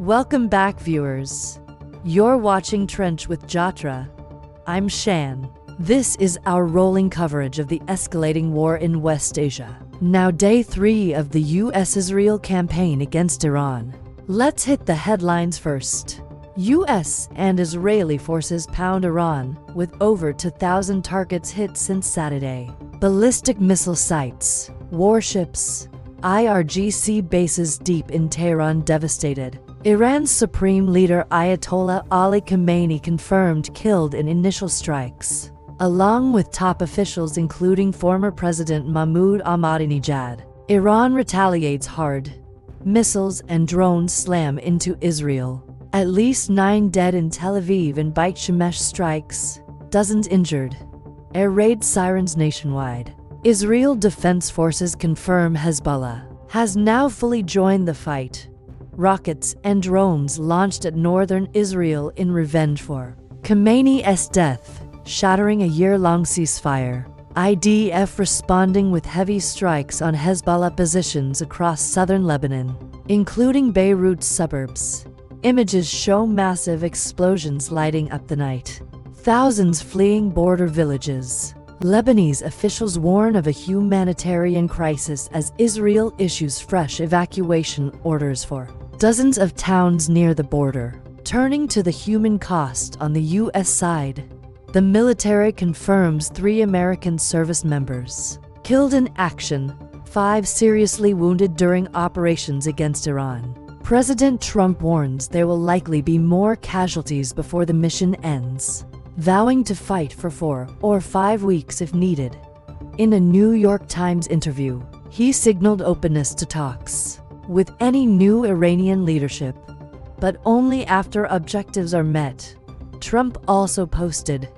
Welcome back, viewers. You're watching Trench with Jatra. I'm Shan. This is our rolling coverage of the escalating war in West Asia. Now day 3 of the US-Israel campaign against Iran. Let's hit the headlines first. US and Israeli forces pound Iran with over 2,000 targets hit since Saturday. Ballistic missile sites, warships, IRGC bases deep in Tehran devastated. Iran's supreme leader Ayatollah Ali Khamenei confirmed killed in initial strikes, along with top officials including former President Mahmoud Ahmadinejad. Iran retaliates hard. Missiles and drones slam into Israel. At least 9 dead in Tel Aviv in Beit Shemesh strikes, dozens injured. Air raid sirens nationwide. Israel Defense Forces confirm Hezbollah has now fully joined the fight. Rockets and drones launched at northern Israel in revenge for Khamenei's death, shattering a year-long ceasefire. IDF responding with heavy strikes on Hezbollah positions across southern Lebanon, including Beirut's suburbs. Images show massive explosions lighting up the night. Thousands fleeing border villages. Lebanese officials warn of a humanitarian crisis as Israel issues fresh evacuation orders for dozens of towns near the border. Turning to the human cost on the US side, the military confirms 3 American service members killed in action, 5 seriously wounded during operations against Iran. President Trump warns there will likely be more casualties before the mission ends, vowing to fight for 4 or 5 weeks if needed. In a New York Times interview, he signaled openness to talks with any new Iranian leadership, but only after objectives are met. Trump also posted,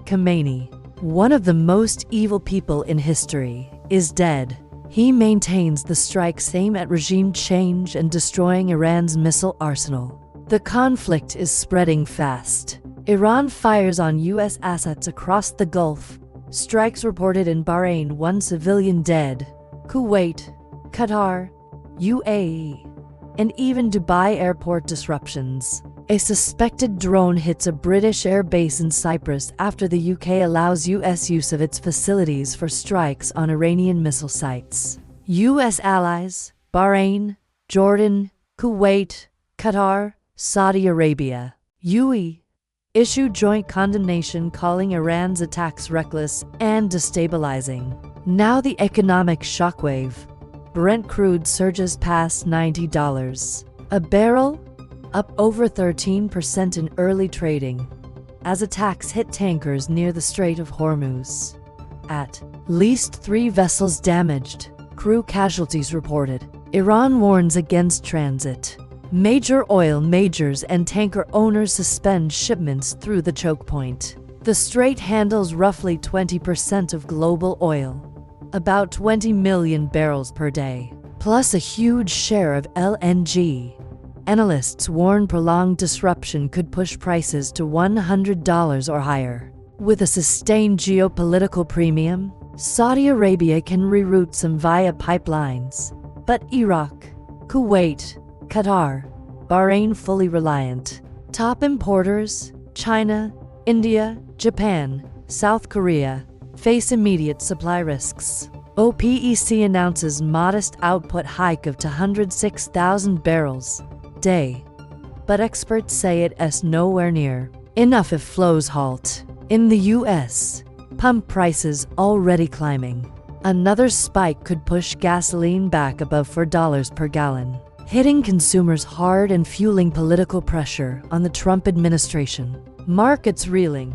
"Khamenei, one of the most evil people in history, is dead." He maintains the strikes aim at regime change and destroying Iran's missile arsenal. The conflict is spreading fast. Iran fires on US assets across the Gulf. Strikes reported in Bahrain, 1 civilian dead. Kuwait, Qatar, UAE, and even Dubai airport disruptions. A suspected drone hits a British air base in Cyprus after the UK allows US use of its facilities for strikes on Iranian missile sites. US allies, Bahrain, Jordan, Kuwait, Qatar, Saudi Arabia, UAE, issued joint condemnation calling Iran's attacks reckless and destabilizing. Now the economic shockwave. Brent crude surges past $90 a barrel, up over 13% in early trading, as attacks hit tankers near the Strait of Hormuz. At least 3 vessels damaged, crew casualties reported. Iran warns against transit. Major oil majors and tanker owners suspend shipments through the choke point. The strait handles roughly 20% of global oil, about 20 million barrels per day, plus a huge share of LNG. Analysts warn prolonged disruption could push prices to $100 or higher. With a sustained geopolitical premium, Saudi Arabia can reroute some via pipelines, but Iraq, Kuwait, Qatar, Bahrain fully reliant. Top importers, China, India, Japan, South Korea, face immediate supply risks. OPEC announces modest output hike of to 106,000 barrels day, but experts say it's nowhere near enough if flows halt. In the US, pump prices already climbing. Another spike could push gasoline back above $4 per gallon, hitting consumers hard and fueling political pressure on the Trump administration. Markets reeling.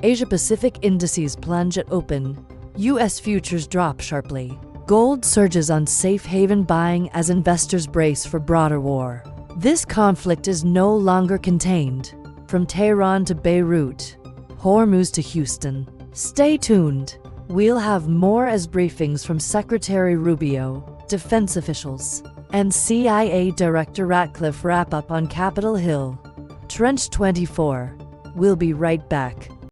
Asia-Pacific indices plunge at open. US futures drop sharply. Gold surges on safe haven buying as investors brace for broader war. This conflict is no longer contained. From Tehran to Beirut, Hormuz to Houston. Stay tuned. We'll have more as briefings from Secretary Rubio, defense officials, and CIA Director Ratcliffe wrap up on Capitol Hill. Trench 24. We'll be right back.